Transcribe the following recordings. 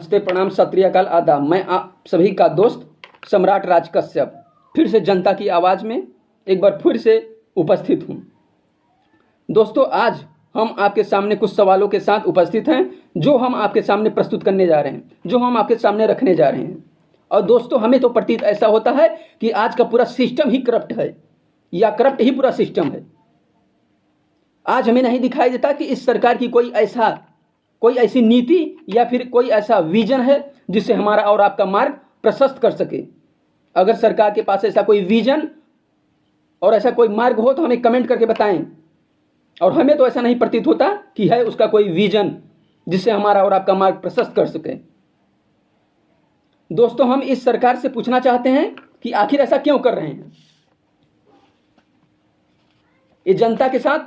नमस्ते, प्रणाम, सत श्री अकाल, आदाब। मैं आप सभी का दोस्त सम्राट राज कश्यप फिर से जनता की आवाज़ में एक बार फिर से उपस्थित हूँ। दोस्तों, आज हम आपके सामने कुछ सवालों के साथ उपस्थित हैं जो हम आपके सामने प्रस्तुत करने जा रहे हैं, जो हम आपके सामने रखने जा रहे हैं। और दोस्तों, हमें तो प्रतीत ऐसा होता है कि आज का पूरा सिस्टम ही करप्ट है या करप्ट ही पूरा सिस्टम है। आज हमें नहीं दिखाई देता कि इस सरकार की कोई ऐसी नीति या फिर कोई ऐसा विजन है जिससे हमारा और आपका मार्ग प्रशस्त कर सके। अगर सरकार के पास ऐसा कोई विजन और ऐसा कोई मार्ग हो तो हमें कमेंट करके बताएं। और हमें तो ऐसा नहीं प्रतीत होता कि है उसका कोई विजन जिससे हमारा और आपका मार्ग प्रशस्त कर सके। दोस्तों, हम इस सरकार से पूछना चाहते हैं कि आखिर ऐसा क्यों कर रहे हैं, ये जनता के साथ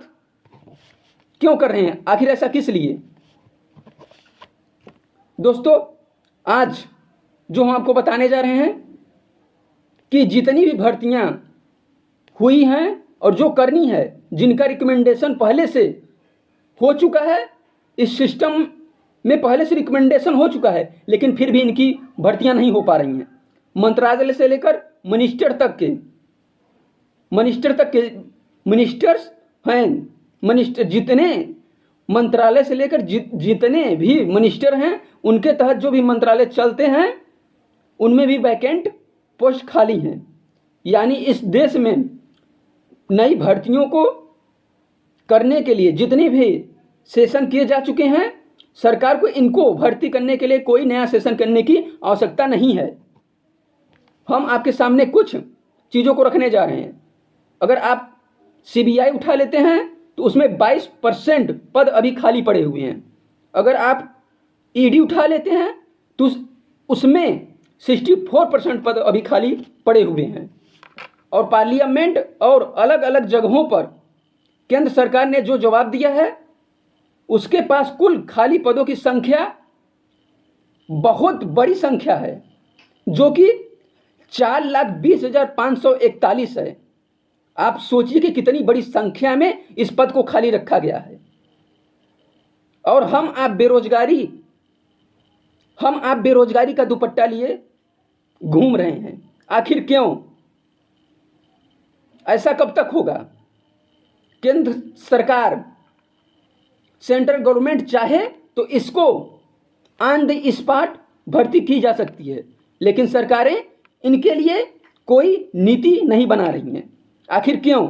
क्यों कर रहे हैं, आखिर ऐसा किस लिए। दोस्तों, आज जो हम आपको बताने जा रहे हैं कि जितनी भी भर्तियां हुई हैं और जो करनी है, जिनका रिकमेंडेशन पहले से हो चुका है, इस सिस्टम में पहले से रिकमेंडेशन हो चुका है, लेकिन फिर भी इनकी भर्तियां नहीं हो पा रही हैं। मंत्रालय से लेकर मिनिस्टर तक के मिनिस्टर्स हैं, जितने मंत्रालय से लेकर जितने भी मिनिस्टर हैं, उनके तहत जो भी मंत्रालय चलते हैं उनमें भी वैकेंट पोस्ट खाली हैं। यानी इस देश में नई भर्तियों को करने के लिए जितने भी सेशन किए जा चुके हैं, सरकार को इनको भर्ती करने के लिए कोई नया सेशन करने की आवश्यकता नहीं है। हम आपके सामने कुछ चीज़ों को रखने जा रहे हैं। अगर आप सीबीआई उठा लेते हैं तो उसमें 22% पद अभी खाली पड़े हुए हैं। अगर आप ईडी उठा लेते हैं तो उसमें 64% पद अभी खाली पड़े हुए हैं। और पार्लियामेंट और अलग अलग जगहों पर केंद्र सरकार ने जो जवाब दिया है, उसके पास कुल खाली पदों की संख्या बहुत बड़ी संख्या है, जो कि 4,20,541 है। आप सोचिए कि कितनी बड़ी संख्या में इस पद को खाली रखा गया है। और हम आप बेरोजगारी का दुपट्टा लिए घूम रहे हैं। आखिर क्यों? ऐसा कब तक होगा? केंद्र सरकार, सेंट्रल गवर्नमेंट चाहे तो इसको ऑन द स्पॉट भर्ती की जा सकती है, लेकिन सरकारें इनके लिए कोई नीति नहीं बना रही हैं। आखिर क्यों,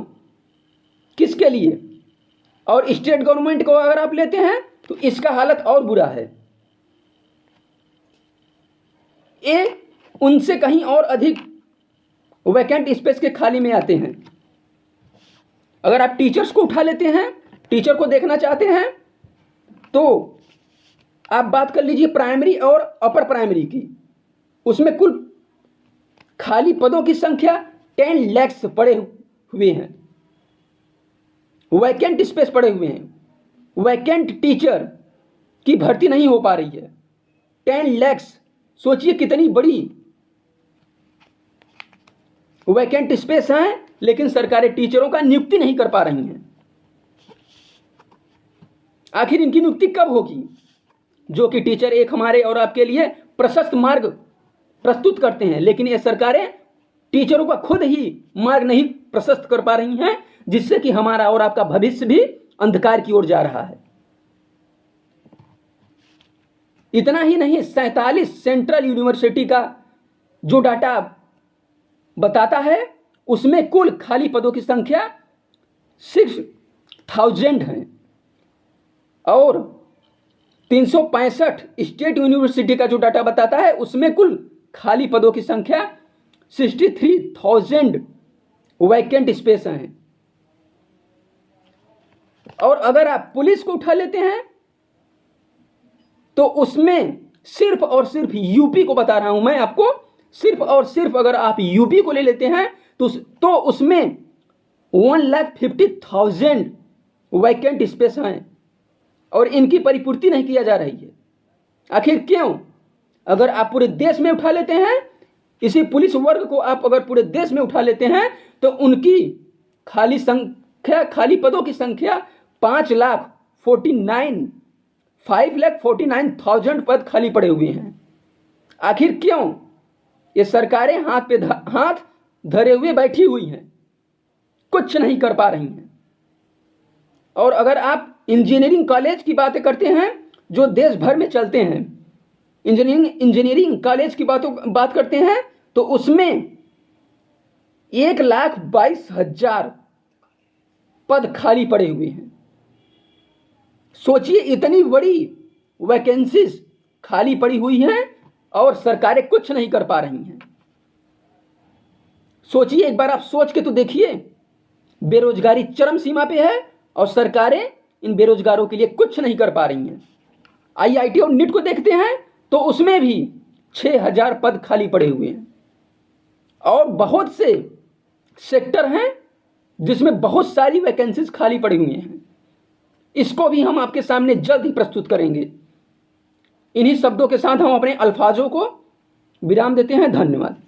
किसके लिए? और स्टेट गवर्नमेंट को अगर आप लेते हैं तो इसका हालत और बुरा है। ये उनसे कहीं और अधिक वैकेंट स्पेस के खाली में आते हैं। अगर आप टीचर्स को उठा लेते हैं, टीचर को देखना चाहते हैं, तो आप बात कर लीजिए प्राइमरी और अपर प्राइमरी की। उसमें कुल खाली पदों की संख्या 10 लाख पड़े हुए हैं, वैकेंट स्पेस पड़े हुए हैं। वैकेंट टीचर की भर्ती नहीं हो पा रही है। 10 लाख, सोचिए कितनी बड़ी वैकेंट स्पेस हैं, लेकिन सरकारें टीचरों का नियुक्ति नहीं कर पा रही हैं। आखिर इनकी नियुक्ति कब होगी? जो कि टीचर एक हमारे और आपके लिए प्रशस्त मार्ग प्रस्तुत करते हैं, लेकिन ये सरकारें टीचरों का खुद ही मार्ग नहीं प्रशस्त कर पा रही हैं, जिससे कि हमारा और आपका भविष्य भी अंधकार की ओर जा रहा है। इतना ही नहीं, 47 सेंट्रल यूनिवर्सिटी का जो डाटा बताता है, उसमें कुल खाली पदों की संख्या 6,000 है। और 365 स्टेट यूनिवर्सिटी का जो डाटा बताता है, उसमें कुल खाली पदों की संख्या 63,000 वैकेंट स्पेस हैं। और अगर आप पुलिस को उठा लेते हैं तो उसमें सिर्फ और सिर्फ यूपी को बता रहा हूं मैं आपको, सिर्फ और सिर्फ अगर आप यूपी को ले लेते हैं तो उसमें 1,50,000 वैकेंट स्पेस हैं और इनकी परिपूर्ति नहीं किया जा रही है। आखिर क्यों? अगर आप पूरे देश में उठा लेते हैं, इसी पुलिस वर्ग को आप अगर पूरे देश में उठा लेते हैं, तो उनकी खाली पदों की संख्या 5,49,000 पद खाली पड़े हुए हैं। आखिर क्यों? ये सरकारें हाथ पे हाथ धरे हुए बैठी हुई हैं, कुछ नहीं कर पा रही हैं। और अगर आप इंजीनियरिंग कॉलेज की बातें करते हैं जो देश भर में चलते हैं, इंजीनियरिंग कॉलेज की बात करते हैं तो उसमें 1,22,000 पद खाली पड़े हुए हैं। सोचिए, इतनी बड़ी वैकेंसीज खाली पड़ी हुई हैं और सरकारें कुछ नहीं कर पा रही हैं। सोचिए, एक बार आप सोच के तो देखिए, बेरोजगारी चरम सीमा पे है और सरकारें इन बेरोजगारों के लिए कुछ नहीं कर पा रही हैं। आईआईटी और नीट को देखते हैं तो उसमें भी 6,000 पद खाली पड़े हुए हैं और बहुत से सेक्टर हैं जिसमें बहुत सारी वैकेंसीज खाली पड़ी हुई हैं। इसको भी हम आपके सामने जल्द ही प्रस्तुत करेंगे। इन्हीं शब्दों के साथ हम अपने अल्फाजों को विराम देते हैं। धन्यवाद।